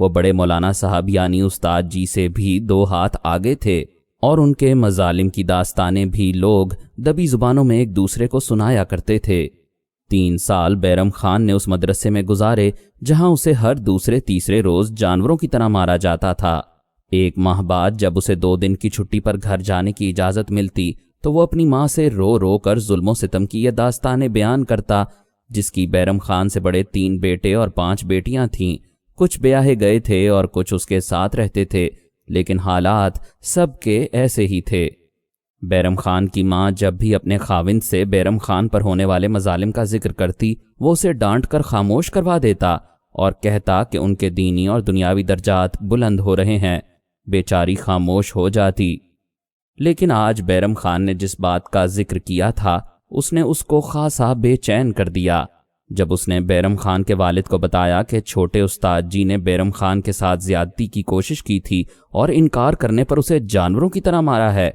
وہ بڑے مولانا صاحب یعنی استاد جی سے بھی 2 ہاتھ آگے تھے، اور ان کے مظالم کی داستانیں بھی لوگ دبی زبانوں میں ایک دوسرے کو سنایا کرتے تھے۔ 3 سال بیرم خان نے اس مدرسے میں گزارے جہاں اسے ہر دوسرے تیسرے روز جانوروں کی طرح مارا جاتا تھا۔ 1 ماہ بعد جب اسے 2 دن کی چھٹی پر گھر جانے کی اجازت ملتی تو وہ اپنی ماں سے رو رو کر ظلم و ستم کی یہ داستانیں بیان کرتا، جس کی بیرم خان سے بڑے 3 بیٹے اور 5 بیٹیاں تھیں۔ کچھ بیاہے گئے تھے اور کچھ اس کے ساتھ رہتے تھے، لیکن حالات سب کے ایسے ہی تھے۔ بیرم خان کی ماں جب بھی اپنے خاوند سے بیرم خان پر ہونے والے مظالم کا ذکر کرتی، وہ اسے ڈانٹ کر خاموش کروا دیتا اور کہتا کہ ان کے دینی اور دنیاوی درجات بلند ہو رہے ہیں۔ بیچاری خاموش ہو جاتی۔ لیکن آج بیرم خان نے جس بات کا ذکر کیا تھا اس نے اس کو خاصا بے چین کر دیا۔ جب اس نے بیرم خان کے والد کو بتایا کہ چھوٹے استاد جی نے بیرم خان کے ساتھ زیادتی کی کوشش کی تھی اور انکار کرنے پر اسے جانوروں کی طرح مارا ہے،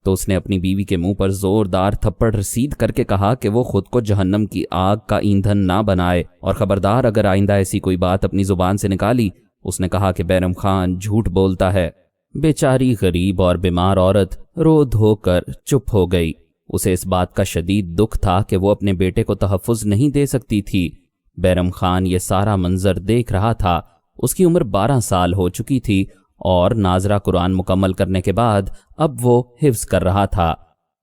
تو اس نے اپنی بیوی کے منہ پر زوردار تھپڑ رسید کر کے کہا کہ وہ خود کو جہنم کی آگ کا ایندھن نہ بنائے، اور خبردار اگر آئندہ ایسی کوئی بات اپنی زبان سے نکالی۔ اس نے کہا کہ بیرم خان جھوٹ بولتا ہے۔ بیچاری غریب اور بیمار عورت رو دھو کر چپ ہو گئی۔ اسے اس بات کا شدید دکھ تھا کہ وہ اپنے بیٹے کو تحفظ نہیں دے سکتی تھی۔ بیرم خان یہ سارا منظر دیکھ رہا تھا۔ اس کی عمر 12 سال ہو چکی تھی اور ناظرہ قرآن مکمل کرنے کے بعد اب وہ حفظ کر رہا تھا۔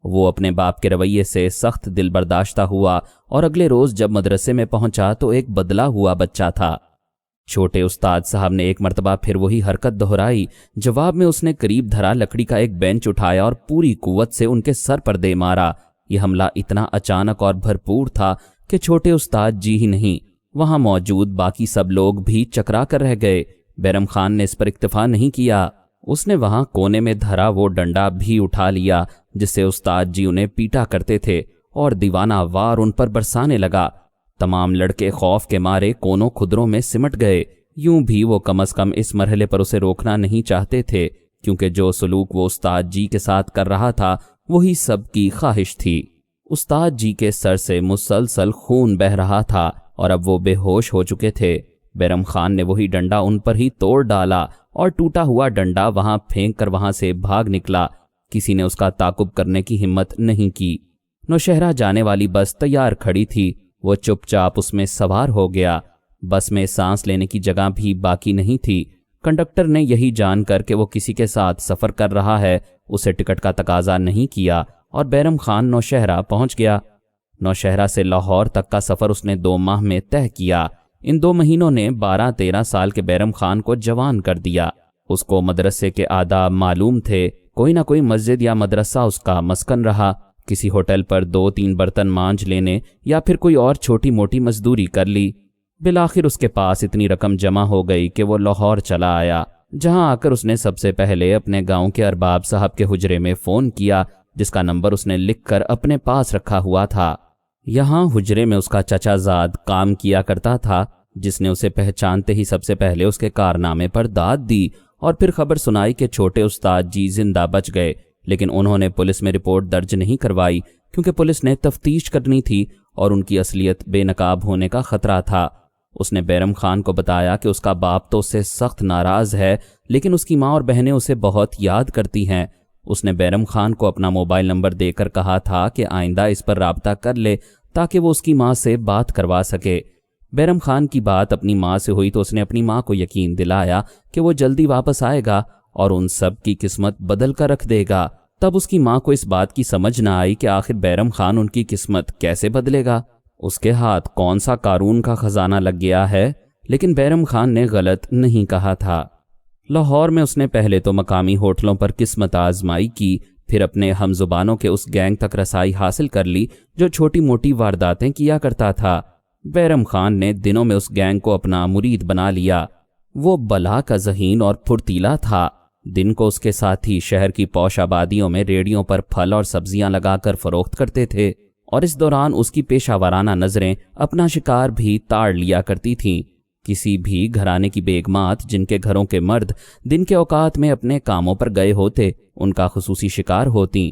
وہ اپنے باپ کے رویے سے سخت دل برداشتہ ہوا اور اگلے روز جب مدرسے میں پہنچا تو ایک بدلا ہوا بچہ تھا۔ چھوٹے استاد صاحب نے ایک مرتبہ پھر وہی حرکت دہرائی۔ جواب میں اس نے قریب دھرا لکڑی کا ایک بینچ اٹھایا اور پوری قوت سے ان کے سر پر دے مارا۔ یہ حملہ اتنا اچانک اور بھرپور تھا کہ چھوٹے استاد جی ہی نہیں، وہاں موجود باقی سب لوگ بھی چکرا کر رہ گئے۔ بیرم خان نے اس پر اکتفا نہیں کیا۔ اس نے وہاں کونے میں دھرا وہ ڈنڈا بھی اٹھا لیا جس سے استاد جی انہیں پیٹا کرتے تھے اور دیوانہ وار ان پر برسانے لگا۔ تمام لڑکے خوف کے مارے کونوں خدروں میں سمٹ گئے۔ یوں بھی وہ کم از کم اس مرحلے پر اسے روکنا نہیں چاہتے تھے، کیونکہ جو سلوک وہ استاد جی کے ساتھ کر رہا تھا وہی سب کی خواہش تھی۔ استاد جی کے سر سے مسلسل خون بہہ رہا تھا اور اب وہ بے ہوش ہو چکے تھے۔ بیرم خان نے وہی ڈنڈا ان پر ہی توڑ ڈالا اور ٹوٹا ہوا ڈنڈا وہاں پھینک کر وہاں سے بھاگ نکلا۔ کسی نے اس کا تعاقب کرنے کی ہمت نہیں کی۔ نوشہرہ جانے والی بس تیار کھڑی تھی۔ وہ چپ چاپ اس میں سوار ہو گیا۔ بس میں سانس لینے کی جگہ بھی باقی نہیں تھی۔ کنڈکٹر نے یہی جان کر کہ وہ کسی کے ساتھ سفر کر رہا ہے اسے ٹکٹ کا تقاضا نہیں کیا اور بیرم خان نوشہرہ پہنچ گیا۔ نوشہرہ سے لاہور تک کا سفر اس نے 2 ماہ میں طے کیا۔ ان 2 مہینوں نے 12-13 سال کے بیرم خان کو جوان کر دیا۔ اس کو مدرسے کے آداب معلوم تھے۔ کوئی نہ کوئی مسجد یا مدرسہ اس کا مسکن رہا۔ کسی ہوٹل پر 2-3 برتن مانجھ لینے یا پھر کوئی اور چھوٹی موٹی مزدوری کر لی۔ بالآخر اس کے پاس اتنی رقم جمع ہو گئی کہ وہ لاہور چلا آیا، جہاں آ کر اس نے سب سے پہلے اپنے گاؤں کے ارباب صاحب کے حجرے میں فون کیا، جس کا نمبر اس نے لکھ کر اپنے پاس رکھا ہوا تھا۔ یہاں حجرے میں اس کا چچا زاد کام کیا کرتا تھا، جس نے اسے پہچانتے ہی سب سے پہلے اس کے کارنامے پر داد دی اور پھر خبر سنائی کہ چھوٹے استاد جی زندہ بچ گئے، لیکن انہوں نے پولیس میں رپورٹ درج نہیں کروائی کیونکہ پولیس نے تفتیش کرنی تھی اور ان کی اصلیت بے نقاب ہونے کا خطرہ تھا۔ اس نے بیرم خان کو بتایا کہ اس کا باپ تو اس سے سخت ناراض ہے، لیکن اس کی ماں اور بہنیں اسے بہت یاد کرتی ہیں۔ اس نے بیرم خان کو اپنا موبائل نمبر دے کر کہا تھا کہ آئندہ اس پر رابطہ کر لے تاکہ وہ اس کی ماں سے بات کروا سکے۔ بیرم خان کی بات اپنی ماں سے ہوئی تو اس نے اپنی ماں کو یقین دلایا کہ وہ جلدی واپس آئے گا اور ان سب کی قسمت بدل کر رکھ دے گا۔ تب اس کی ماں کو اس بات کی سمجھ نہ آئی کہ آخر بیرم خان ان کی قسمت کیسے بدلے گا، اس کے ہاتھ کون سا قارون کا خزانہ لگ گیا ہے۔ لیکن بیرم خان نے غلط نہیں کہا تھا۔ لاہور میں اس نے پہلے تو مقامی ہوٹلوں پر قسمت آزمائی کی، پھر اپنے ہم زبانوں کے اس گینگ تک رسائی حاصل کر لی جو چھوٹی موٹی وارداتیں کیا کرتا تھا۔ بیرم خان نے دنوں میں اس گینگ کو اپنا مرید بنا لیا۔ وہ بلا کا ذہین اور پھرتیلا تھا۔ دن کو اس کے ساتھی شہر کی پوش آبادیوں میں ریڑیوں پر پھل اور سبزیاں لگا کر فروخت کرتے تھے، اور اس دوران اس کی پیشہ ورانہ نظریں اپنا شکار بھی تاڑ لیا کرتی تھیں۔ کسی بھی گھرانے کی بیگمات جن کے گھروں کے مرد دن کے اوقات میں اپنے کاموں پر گئے ہوتے ان کا خصوصی شکار ہوتیں۔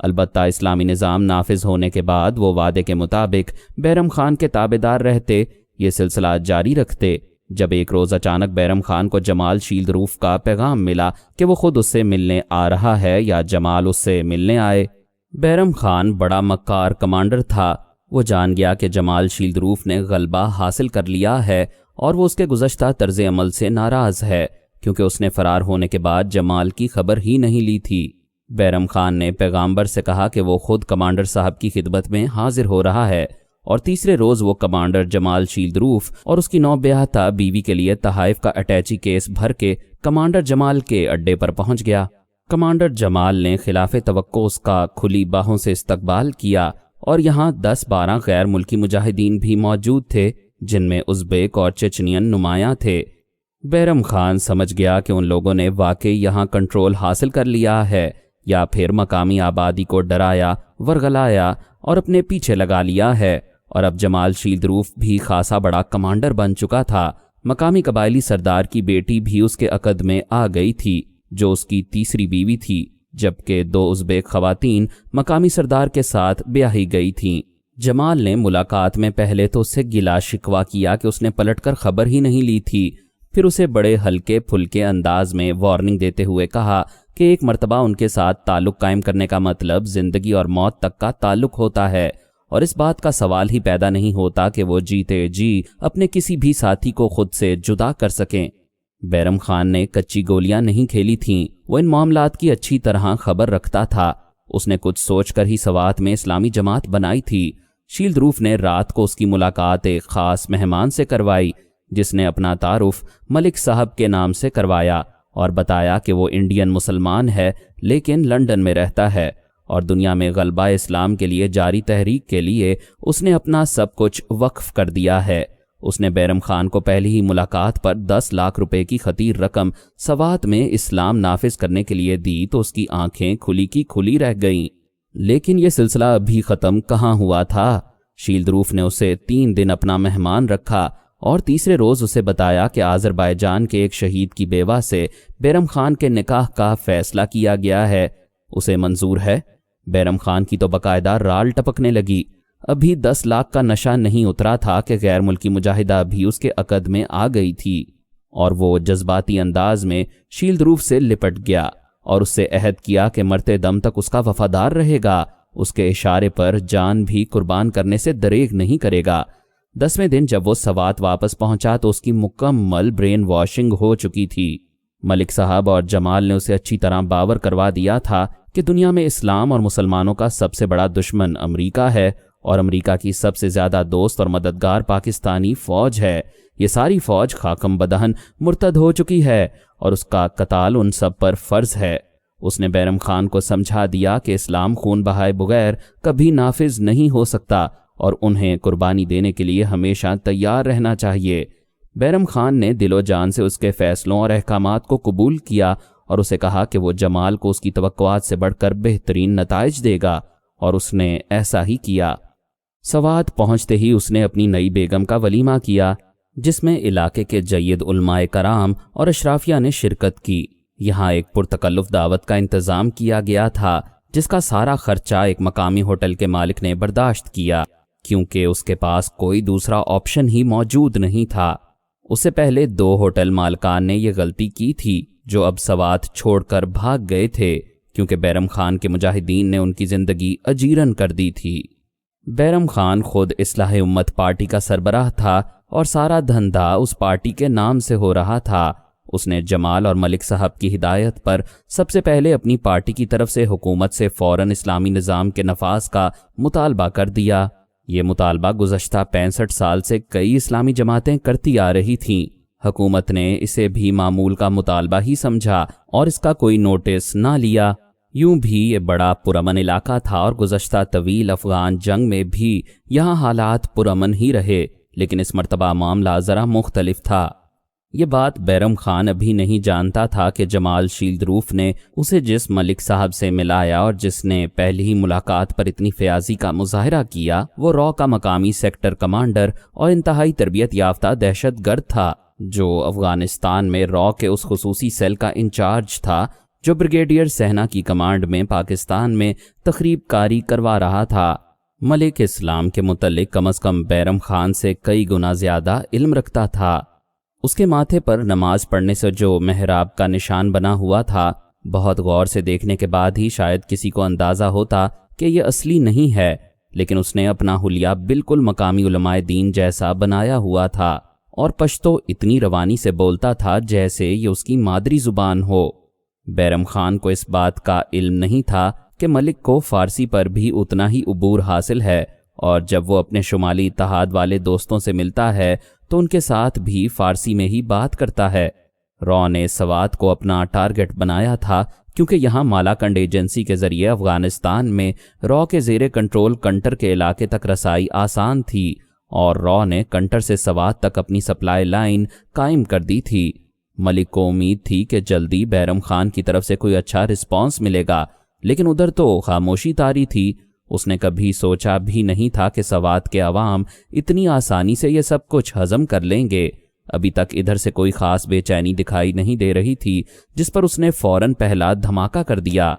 البتہ اسلامی نظام نافذ ہونے کے بعد وہ وعدے کے مطابق بیرم خان کے تابعدار رہتے، یہ سلسلہ جاری رکھتے۔ جب ایک روز اچانک بیرم خان کو جمال شیلدروف کا پیغام ملا کہ وہ خود اس سے ملنے آ رہا ہے یا جمال اس سے ملنے آئے۔ بیرم خان بڑا مکار کمانڈر تھا، وہ جان گیا کہ جمال شیلدروف نے غلبہ حاصل کر لیا ہے اور وہ اس کے گزشتہ طرز عمل سے ناراض ہے، کیونکہ اس نے فرار ہونے کے بعد جمال کی خبر ہی نہیں لی تھی۔ بیرم خان نے پیغامبر سے کہا کہ وہ خود کمانڈر صاحب کی خدمت میں حاضر ہو رہا ہے، اور تیسرے روز وہ کمانڈر جمال شیلدروف اور اس کی نوبیاہتا بیوی کے لیے تحائف کا اٹیچی کیس بھر کے کمانڈر جمال کے اڈے پر پہنچ گیا۔ کمانڈر جمال نے خلاف توقع اس کا کھلی باہوں سے استقبال کیا، اور یہاں 10-12 غیر ملکی مجاہدین بھی موجود تھے، جن میں ازبیک اور چچنین نمایاں تھے۔ بیرم خان سمجھ گیا کہ ان لوگوں نے واقعی یہاں کنٹرول حاصل کر لیا ہے، یا پھر مقامی آبادی کو ڈرایا، ورغلایا اور اپنے پیچھے لگا لیا ہے، اور اب جمال شیلدروف بھی خاصا بڑا کمانڈر بن چکا تھا۔ مقامی قبائلی سردار کی بیٹی بھی اس کے عقد میں آ گئی تھی، جو اس کی تیسری بیوی تھی، جبکہ 2 ازبیک خواتین مقامی سردار کے ساتھ بیاہی گئی تھیں۔ جمال نے ملاقات میں پہلے تو اس سے گلا شکوہ کیا کہ اس نے پلٹ کر خبر ہی نہیں لی تھی، پھر اسے بڑے ہلکے پھلکے انداز میں وارننگ دیتے ہوئے کہا کہ ایک مرتبہ ان کے ساتھ تعلق قائم کرنے کا مطلب زندگی اور موت تک کا تعلق ہوتا ہے، اور اس بات کا سوال ہی پیدا نہیں ہوتا کہ وہ جیتے جی اپنے کسی بھی ساتھی کو خود سے جدا کر سکیں۔ بیرم خان نے کچی گولیاں نہیں کھیلی تھیں، وہ ان معاملات کی اچھی طرح خبر رکھتا تھا۔ اس نے کچھ سوچ کر ہی سوات میں اسلامی جماعت بنائی تھی۔ شیلدروف نے رات کو اس کی ملاقات ایک خاص مہمان سے کروائی، جس نے اپنا تعارف ملک صاحب کے نام سے کروایا اور بتایا کہ وہ انڈین مسلمان ہے لیکن لندن میں رہتا ہے، اور دنیا میں غلبہ اسلام کے لیے جاری تحریک کے لیے اس نے اپنا سب کچھ وقف کر دیا ہے۔ اس نے بیرم خان کو پہلی ہی ملاقات پر 10 لاکھ روپے کی خطیر رقم سوات میں اسلام نافذ کرنے کے لیے دی تو اس کی آنکھیں کھلی کی کھلی رہ گئیں۔ لیکن یہ سلسلہ ابھی ختم کہاں ہوا تھا۔ شیلدروف نے اسے 3 دن اپنا مہمان رکھا اور تیسرے روز اسے بتایا کہ آذربائیجان کے ایک شہید کی بیوہ سے بیرم خان کے نکاح کا فیصلہ کیا گیا ہے۔ اسے منظور ہے؟ بیرم خان کی تو باقاعدہ رال ٹپکنے لگی۔ ابھی 10 لاکھ کا نشہ نہیں اترا تھا کہ غیر ملکی مجاہدہ بھی اس کے عقد میں آ گئی تھی، اور وہ جذباتی انداز میں شیلدروف سے لپٹ گیا اور اس سے عہد کیا کہ مرتے دم تک اس کا وفادار رہے گا، اس کے اشارے پر جان بھی قربان کرنے سے دریغ نہیں کرے گا۔ 10ویں دن جب وہ سوات واپس پہنچا تو اس کی مکمل برین واشنگ ہو چکی تھی۔ ملک صاحب اور جمال نے اسے اچھی طرح باور کروا دیا تھا کہ دنیا میں اسلام اور مسلمانوں کا سب سے بڑا دشمن امریکہ ہے، اور امریکہ کی سب سے زیادہ دوست اور مددگار پاکستانی فوج ہے۔ یہ ساری فوج خاکم بدہن مرتد ہو چکی ہے اور اس کا قتال ان سب پر فرض ہے۔ اس نے بیرم خان کو سمجھا دیا کہ اسلام خون بہائے بغیر کبھی نافذ نہیں ہو سکتا اور انہیں قربانی دینے کے لیے ہمیشہ تیار رہنا چاہیے۔ بیرم خان نے دل و جان سے اس کے فیصلوں اور احکامات کو قبول کیا اور اسے کہا کہ وہ جمال کو اس کی توقعات سے بڑھ کر بہترین نتائج دے گا، اور اس نے ایسا ہی کیا۔ سوات پہنچتے ہی اس نے اپنی نئی بیگم کا ولیمہ کیا، جس میں علاقے کے جید علماء کرام اور اشرافیہ نے شرکت کی۔ یہاں ایک پرتکلف دعوت کا انتظام کیا گیا تھا، جس کا سارا خرچہ ایک مقامی ہوٹل کے مالک نے برداشت کیا، کیونکہ اس کے پاس کوئی دوسرا آپشن ہی موجود نہیں تھا۔ اس سے پہلے 2 ہوٹل مالکان نے یہ غلطی کی تھی جو اب سوات چھوڑ کر بھاگ گئے تھے، کیونکہ بیرم خان کے مجاہدین نے ان کی زندگی اجیرن کر دی تھی۔ بیرم خان خود اصلاح امت پارٹی کا سربراہ تھا اور سارا دھندا اس پارٹی کے نام سے ہو رہا تھا۔ اس نے جمال اور ملک صاحب کی ہدایت پر سب سے پہلے اپنی پارٹی کی طرف سے حکومت سے فوراً اسلامی نظام کے نفاذ کا مطالبہ کر دیا۔ یہ مطالبہ گزشتہ 65 سال سے کئی اسلامی جماعتیں کرتی آ رہی تھیں۔ حکومت نے اسے بھی معمول کا مطالبہ ہی سمجھا اور اس کا کوئی نوٹس نہ لیا۔ یوں بھی یہ بڑا پرامن علاقہ تھا اور گزشتہ طویل افغان جنگ میں بھی یہاں حالات پرامن ہی رہے، لیکن اس مرتبہ معاملہ ذرا مختلف تھا۔ یہ بات بیرم خان ابھی نہیں جانتا تھا کہ جمال شیلدروف نے اسے جس ملک صاحب سے ملایا اور جس نے پہلی ہی ملاقات پر اتنی فیاضی کا مظاہرہ کیا، وہ رو کا مقامی سیکٹر کمانڈر اور انتہائی تربیت یافتہ دہشت گرد تھا، جو افغانستان میں رو کے اس خصوصی سیل کا انچارج تھا جو بریگیڈیئر سہنا کی کمانڈ میں پاکستان میں تخریب کاری کروا رہا تھا۔ ملک اسلام کے متعلق کم از کم بیرم خان سے کئی گنا زیادہ علم رکھتا تھا۔ اس کے ماتھے پر نماز پڑھنے سے جو محراب کا نشان بنا ہوا تھا، بہت غور سے دیکھنے کے بعد ہی شاید کسی کو اندازہ ہوتا کہ یہ اصلی نہیں ہے، لیکن اس نے اپنا حلیہ بالکل مقامی علماء دین جیسا بنایا ہوا تھا اور پشتو اتنی روانی سے بولتا تھا جیسے یہ اس کی مادری زبان ہو۔ بیرم خان کو اس بات کا علم نہیں تھا کہ ملک کو فارسی پر بھی اتنا ہی عبور حاصل ہے، اور جب وہ اپنے شمالی اتحاد والے دوستوں سے ملتا ہے تو ان کے ساتھ بھی فارسی میں ہی بات کرتا ہے۔ را نے سوات کو اپنا ٹارگٹ بنایا تھا کیونکہ یہاں مالاکنڈ ایجنسی کے ذریعے افغانستان میں را کے زیر کنٹرول کنٹر کے علاقے تک رسائی آسان تھی، اور را نے کنٹر سے سوات تک اپنی سپلائی لائن قائم کر دی تھی۔ ملک کو امید تھی کہ جلدی بیرم خان کی طرف سے کوئی اچھا رسپانس ملے گا، لیکن ادھر تو خاموشی طاری تھی۔ اس نے کبھی سوچا بھی نہیں تھا کہ سوات کے عوام اتنی آسانی سے یہ سب کچھ ہضم کر لیں گے۔ ابھی تک ادھر سے کوئی خاص بے چینی دکھائی نہیں دے رہی تھی، جس پر اس نے فوراً پہلا دھماکہ کر دیا۔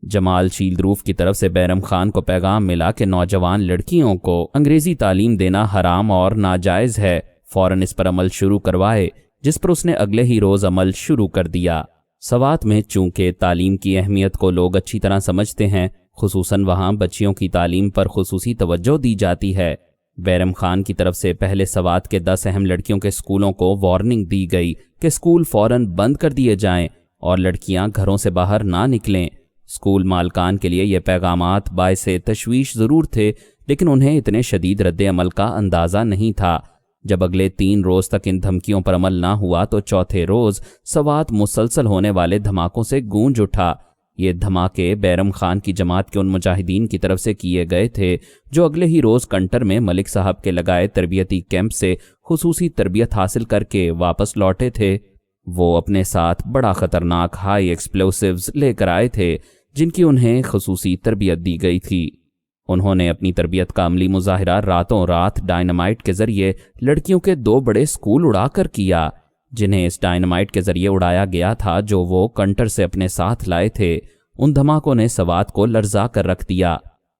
جمال شیلدروف کی طرف سے بیرم خان کو پیغام ملا کہ نوجوان لڑکیوں کو انگریزی تعلیم دینا حرام اور ناجائز ہے، فوراً اس پر عمل شروع کروائے، جس پر اس نے اگلے ہی روز عمل شروع کر دیا۔ سوات میں چونکہ تعلیم کی اہمیت کو لوگ اچھی طرح سمجھتے ہیں، خصوصاً وہاں بچیوں کی تعلیم پر خصوصی توجہ دی جاتی ہے۔ بیرم خان کی طرف سے پہلے سوات کے 10 اہم لڑکیوں کے سکولوں کو وارننگ دی گئی کہ سکول فوراً بند کر دیے جائیں اور لڑکیاں گھروں سے باہر نہ نکلیں۔ سکول مالکان کے لیے یہ پیغامات باعث تشویش ضرور تھے، لیکن انہیں اتنے شدید رد عمل کا اندازہ نہیں تھا۔ جب اگلے 3 روز تک ان دھمکیوں پر عمل نہ ہوا تو چوتھے روز سوات مسلسل ہونے والے دھماکوں سے گونج اٹھا۔ یہ دھماکے بیرم خان کی جماعت کے ان مجاہدین کی طرف سے کیے گئے تھے جو اگلے ہی روز کنٹر میں ملک صاحب کے لگائے تربیتی کیمپ سے خصوصی تربیت حاصل کر کے واپس لوٹے تھے۔ وہ اپنے ساتھ بڑا خطرناک ہائی ایکسپلوسیوز لے کر آئے تھے جن کی انہیں خصوصی تربیت دی گئی تھی۔ انہوں نے اپنی تربیت کا عملی مظاہرہ راتوں رات ڈائنامائٹ کے ذریعے لڑکیوں کے 2 بڑے سکول اڑا کر کیا، جنہیں اس ڈائنامائٹ کے ذریعے اڑایا گیا تھا جو وہ کنٹر سے اپنے ساتھ لائے تھے۔ ان دھماکوں نے سوات کو لرزا کر رکھ دیا۔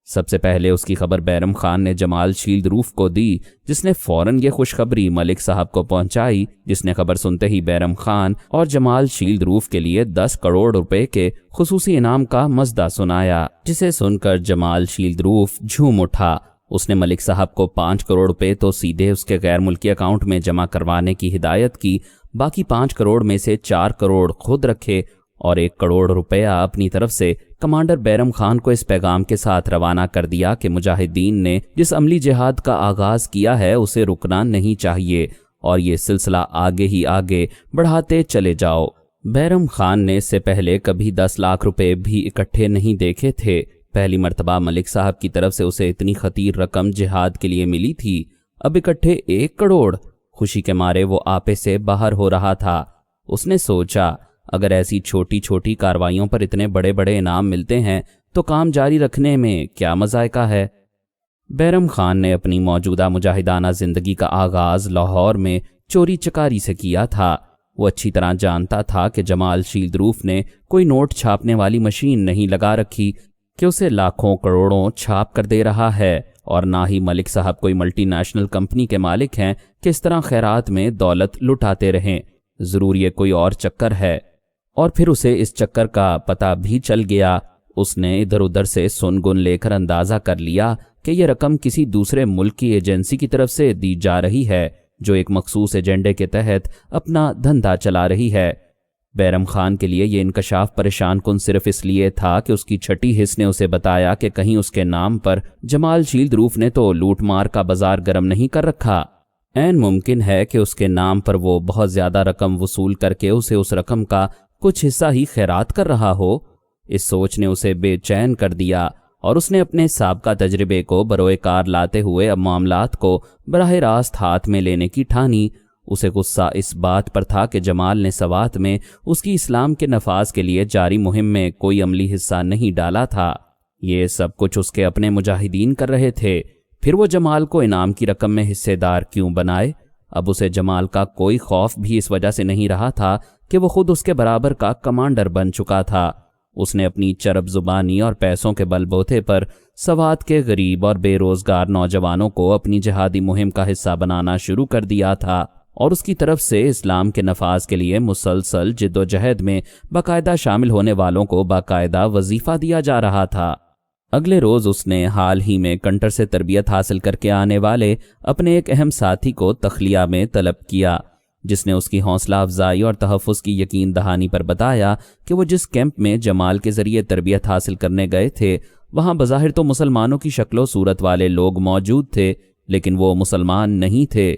سب سے پہلے اس کی خبر بیرم خان نے جمال شیلدروف کو دی، جس نے فوراً یہ خوشخبری ملک صاحب کو پہنچائی، جس نے خبر سنتے ہی بیرم خان اور جمال شیلدروف کے لیے 10 کروڑ روپے کے خصوصی انعام کا مزدہ سنایا، جسے سن کر جمال شیلدروف جھوم اٹھا۔ اس نے ملک صاحب کو 5 کروڑ روپے تو سیدھے اس کے غیر ملکی اکاؤنٹ میں جمع کروانے کی ہدایت کی، باقی 5 کروڑ میں سے 4 کروڑ خود رکھے اور 1 کروڑ روپیہ اپنی طرف سے کمانڈر بیرم خان کو اس پیغام کے ساتھ روانہ کر دیا کہ مجاہدین نے جس عملی جہاد کا آغاز کیا ہے اسے رکنا نہیں چاہیے اور یہ سلسلہ آگے ہی آگے بڑھاتے چلے جاؤ۔ بیرم خان نے اس سے پہلے کبھی 10 لاکھ روپے بھی اکٹھے نہیں دیکھے تھے۔ پہلی مرتبہ ملک صاحب کی طرف سے اسے اتنی خطیر رقم جہاد کے لیے ملی تھی، اب اکٹھے 1 کروڑ۔ خوشی کے مارے وہ آپے سے باہر ہو رہا تھا۔ اس نے سوچا اگر ایسی چھوٹی چھوٹی کاروائیوں پر اتنے بڑے بڑے انعام ملتے ہیں تو کام جاری رکھنے میں کیا مذائقہ ہے۔ بیرم خان نے اپنی موجودہ مجاہدانہ زندگی کا آغاز لاہور میں چوری چکاری سے کیا تھا۔ وہ اچھی طرح جانتا تھا کہ جمال شیلدروف نے کوئی نوٹ چھاپنے والی مشین نہیں لگا رکھی کہ اسے لاکھوں کروڑوں چھاپ کر دے رہا ہے، اور نہ ہی ملک صاحب کوئی ملٹی نیشنل کمپنی کے مالک ہیں کہ اس طرح خیرات میں دولت لٹاتے رہیں۔ ضرور یہ کوئی اور چکر ہے، اور پھر اسے اس چکر کا پتہ بھی چل گیا۔ اس نے ادھر ادھر سے سن گن لے کر اندازہ کر لیا کہ یہ رقم کسی دوسرے ملک کی ایجنسی کی طرف سے دی جا رہی ہے جو ایک مخصوص ایجنڈے کے تحت اپنا دھندا چلا رہی ہے۔ بیرم خان کے لیے یہ انکشاف پریشان کن صرف اس لیے تھا کہ اس کی چھٹی حص نے اسے بتایا کہ کہیں اس کے نام پر جمال شیلدروف نے تو لوٹ مار کا بازار گرم نہیں کر رکھا۔ عین ممکن ہے کہ اس کے نام پر وہ بہت زیادہ رقم وصول کر کے اسے اس رقم کا کچھ حصہ ہی خیرات کر رہا ہو۔ اس سوچ نے اسے بے چین کر دیا اور اس نے اپنے سابقہ تجربے کو بروئے کار لاتے ہوئے اب معاملات کو براہ راست ہاتھ میں لینے کی ٹھانی۔ اسے غصہ اس بات پر تھا کہ جمال نے سوات میں اس کی اسلام کے نفاذ کے لیے جاری مہم میں کوئی عملی حصہ نہیں ڈالا تھا۔ یہ سب کچھ اس کے اپنے مجاہدین کر رہے تھے، پھر وہ جمال کو انعام کی رقم میں حصے دار کیوں بنائے؟ اب اسے جمال کا کوئی خوف بھی اس وجہ سے نہیں رہا تھا کہ وہ خود اس کے برابر کا کمانڈر بن چکا تھا۔ اس نے اپنی چرب زبانی اور پیسوں کے بل بوتے پر سوات کے غریب اور بے روزگار نوجوانوں کو اپنی جہادی مہم کا حصہ بنانا شروع کر دیا تھا، اور اس کی طرف سے اسلام کے نفاذ کے لیے مسلسل جد و جہد میں باقاعدہ شامل ہونے والوں کو باقاعدہ وظیفہ دیا جا رہا تھا۔ اگلے روز اس نے حال ہی میں کنٹر سے تربیت حاصل کر کے آنے والے اپنے ایک اہم ساتھی کو تخلیہ میں طلب کیا، جس نے اس کی حوصلہ افزائی اور تحفظ کی یقین دہانی پر بتایا کہ وہ جس کیمپ میں جمال کے ذریعے تربیت حاصل کرنے گئے تھے وہاں بظاہر تو مسلمانوں کی شکل و صورت والے لوگ موجود تھے، لیکن وہ مسلمان نہیں تھے۔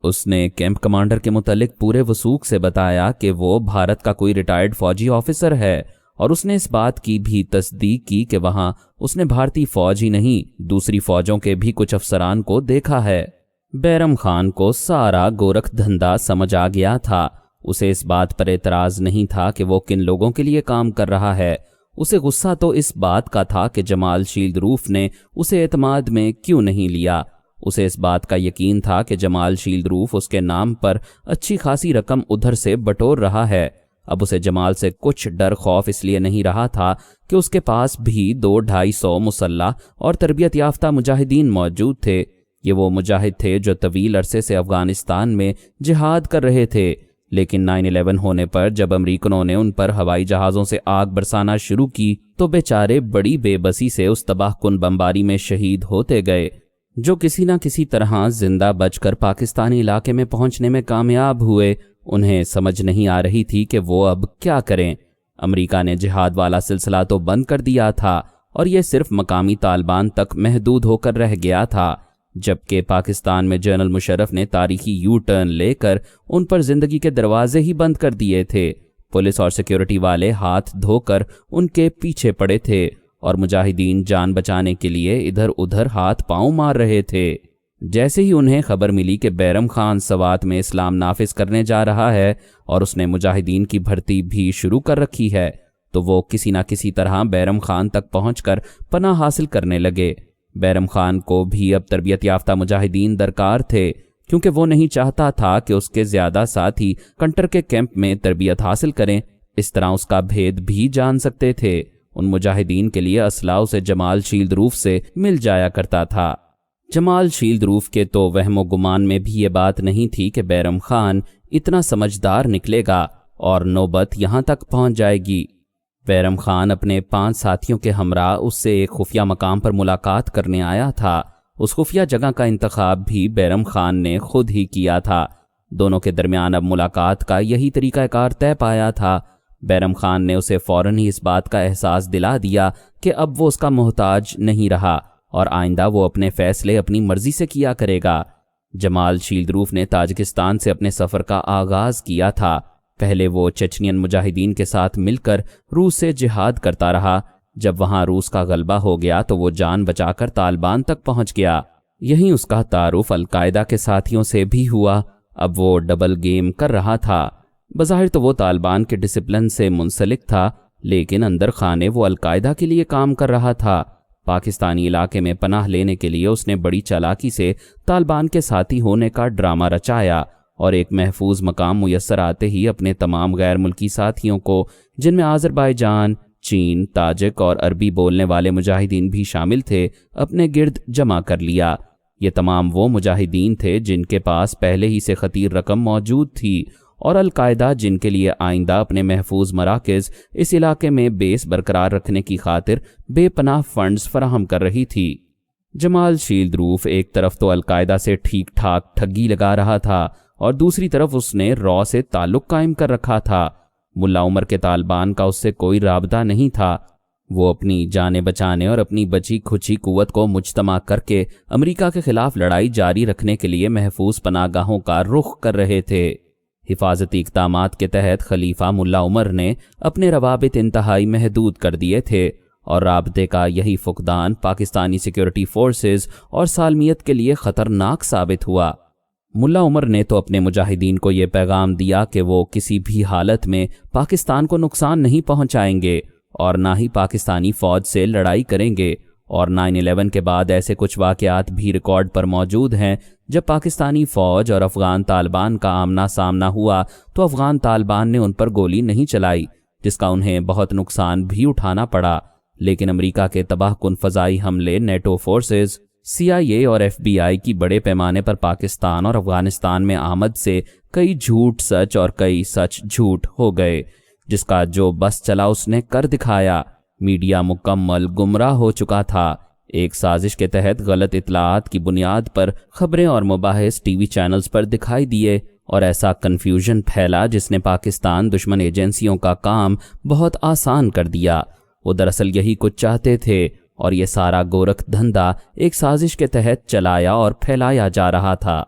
اس نے کیمپ کمانڈر کے متعلق پورے وثوق سے بتایا کہ وہ بھارت کا کوئی ریٹائرڈ فوجی آفیسر ہے، اور اس نے اس بات کی بھی تصدیق کی کہ وہاں اس نے بھارتی فوج ہی نہیں دوسری فوجوں کے بھی کچھ افسران کو دیکھا ہے۔ بیرم خان کو سارا گورکھ دھندا سمجھ آ گیا تھا۔ اسے اس بات پر اعتراض نہیں تھا کہ وہ کن لوگوں کے لیے کام کر رہا ہے، اسے غصہ تو اس بات کا تھا کہ جمال شیلد روف نے اسے اعتماد میں کیوں نہیں لیا۔ اسے اس بات کا یقین تھا کہ جمال شیلد روف اس کے نام پر اچھی خاصی رقم ادھر سے بٹور رہا ہے۔ اب اسے جمال سے کچھ ڈر خوف اس لیے نہیں رہا تھا کہ اس کے پاس بھی 200-250 مسلح اور تربیت یافتہ مجاہدین موجود تھے۔ یہ وہ مجاہد تھے جو طویل عرصے سے افغانستان میں جہاد کر رہے تھے، لیکن 9/11 ہونے پر جب امریکنوں نے ان پر ہوائی جہازوں سے آگ برسانا شروع کی تو بیچارے بڑی بے بسی سے اس تباہ کن بمباری میں شہید ہوتے گئے۔ جو کسی نہ کسی طرح زندہ بچ کر پاکستانی علاقے میں پہنچنے میں کامیاب ہوئے، انہیں سمجھ نہیں آ رہی تھی کہ وہ اب کیا کریں۔ امریکہ نے جہاد والا سلسلہ تو بند کر دیا تھا اور یہ صرف مقامی طالبان تک محدود ہو کر رہ گیا تھا، جبکہ پاکستان میں جنرل مشرف نے تاریخی یو ٹرن لے کر ان پر زندگی کے دروازے ہی بند کر دیے تھے۔ پولیس اور سیکیورٹی والے ہاتھ دھو کر ان کے پیچھے پڑے تھے اور مجاہدین جان بچانے کے لیے ادھر ادھر ہاتھ پاؤں مار رہے تھے۔ جیسے ہی انہیں خبر ملی کہ بیرم خان سوات میں اسلام نافذ کرنے جا رہا ہے اور اس نے مجاہدین کی بھرتی بھی شروع کر رکھی ہے، تو وہ کسی نہ کسی طرح بیرم خان تک پہنچ کر پناہ حاصل کرنے لگے۔ بیرم خان کو بھی اب تربیت یافتہ مجاہدین درکار تھے، کیونکہ وہ نہیں چاہتا تھا کہ اس کے زیادہ ساتھی کنٹر کے کیمپ میں تربیت حاصل کریں، اس طرح اس کا بھید بھی جان سکتے تھے۔ ان مجاہدین کے لیے اسلحہ اسے جمال شیلد روف سے مل جایا کرتا تھا۔ جمال شیلد روف کے تو وہم و گمان میں بھی یہ بات نہیں تھی کہ بیرم خان اتنا سمجھدار نکلے گا اور نوبت یہاں تک پہنچ جائے گی۔ بیرم خان اپنے 5 ساتھیوں کے ہمراہ اس سے ایک خفیہ مقام پر ملاقات کرنے آیا تھا۔ اس خفیہ جگہ کا انتخاب بھی بیرم خان نے خود ہی کیا تھا۔ دونوں کے درمیان اب ملاقات کا یہی طریقہ کار طے پایا تھا۔ بیرم خان نے اسے فوراً ہی اس بات کا احساس دلا دیا کہ اب وہ اس کا محتاج نہیں رہا اور آئندہ وہ اپنے فیصلے اپنی مرضی سے کیا کرے گا۔ جمال شیلد روف نے تاجکستان سے اپنے سفر کا آغاز کیا تھا۔ پہلے وہ چچنین مجاہدین کے ساتھ مل کر روس سے جہاد کرتا رہا۔ جب وہاں روس کا غلبہ ہو گیا تو وہ جان بچا کر طالبان تک پہنچ گیا۔ یہیں اس کا تعارف القاعدہ کے ساتھیوں سے بھی ہوا۔ اب وہ ڈبل گیم کر رہا تھا۔ بظاہر تو وہ طالبان کے ڈسپلن سے منسلک تھا، لیکن اندر خانے وہ القاعدہ کے لیے کام کر رہا تھا۔ پاکستانی علاقے میں پناہ لینے کے لیے اس نے بڑی چالاکی سے طالبان کے ساتھی ہونے کا ڈرامہ رچایا اور ایک محفوظ مقام میسر آتے ہی اپنے تمام غیر ملکی ساتھیوں کو، جن میں آذربائیجان، چین، تاجک اور عربی بولنے والے مجاہدین بھی شامل تھے، اپنے گرد جمع کر لیا۔ یہ تمام وہ مجاہدین تھے جن کے پاس پہلے ہی سے خطیر رقم موجود تھی اور القاعدہ جن کے لیے آئندہ اپنے محفوظ مراکز اس علاقے میں بیس برقرار رکھنے کی خاطر بے پناہ فنڈز فراہم کر رہی تھی۔ جمال شیلد روف ایک طرف تو القاعدہ سے ٹھیک ٹھاک ٹھگی لگا رہا تھا اور دوسری طرف اس نے را سے تعلق قائم کر رکھا تھا۔ ملا عمر کے طالبان کا اس سے کوئی رابطہ نہیں تھا۔ وہ اپنی جانیں بچانے اور اپنی بچی کھچی قوت کو مجتمع کر کے امریکہ کے خلاف لڑائی جاری رکھنے کے لیے محفوظ پناہ گاہوں کا رخ کر رہے تھے۔ حفاظتی اقدامات کے تحت خلیفہ ملا عمر نے اپنے روابط انتہائی محدود کر دیے تھے اور رابطے کا یہی فقدان پاکستانی سیکیورٹی فورسز اور سالمیت کے لیے خطرناک ثابت ہوا۔ ملا عمر نے تو اپنے مجاہدین کو یہ پیغام دیا کہ وہ کسی بھی حالت میں پاکستان کو نقصان نہیں پہنچائیں گے اور نہ ہی پاکستانی فوج سے لڑائی کریں گے، اور 9/11 کے بعد ایسے کچھ واقعات بھی ریکارڈ پر موجود ہیں جب پاکستانی فوج اور افغان طالبان کا آمنا سامنا ہوا تو افغان طالبان نے ان پر گولی نہیں چلائی، جس کا انہیں بہت نقصان بھی اٹھانا پڑا، لیکن امریکہ کے تباہ کن فضائی حملے، نیٹو فورسز، CIA اور FBI کی بڑے پیمانے پر پاکستان اور افغانستان میں آمد سے کئی جھوٹ سچ اور کئی سچ جھوٹ ہو گئے، جس کا جو بس چلا اس نے کر دکھایا۔ میڈیا مکمل گمراہ ہو چکا تھا۔ ایک سازش کے تحت غلط اطلاعات کی بنیاد پر خبریں اور مباحث ٹی وی چینلز پر دکھائی دیے اور ایسا کنفیوژن پھیلا جس نے پاکستان دشمن ایجنسیوں کا کام بہت آسان کر دیا۔ وہ دراصل یہی کچھ چاہتے تھے اور یہ سارا گورکھ دھندا ایک سازش کے تحت چلایا اور پھیلایا جا رہا تھا۔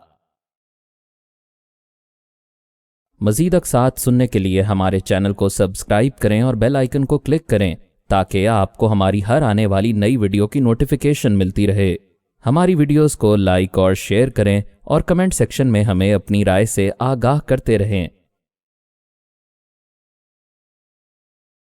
مزید اقساط سننے کے لیے ہمارے چینل کو سبسکرائب کریں اور بیل آئیکن کو کلک کریں تاکہ آپ کو ہماری ہر آنے والی نئی ویڈیو کی نوٹیفیکیشن ملتی رہے۔ ہماری ویڈیوز کو لائک اور شیئر کریں اور کمنٹ سیکشن میں ہمیں اپنی رائے سے آگاہ کرتے رہیں۔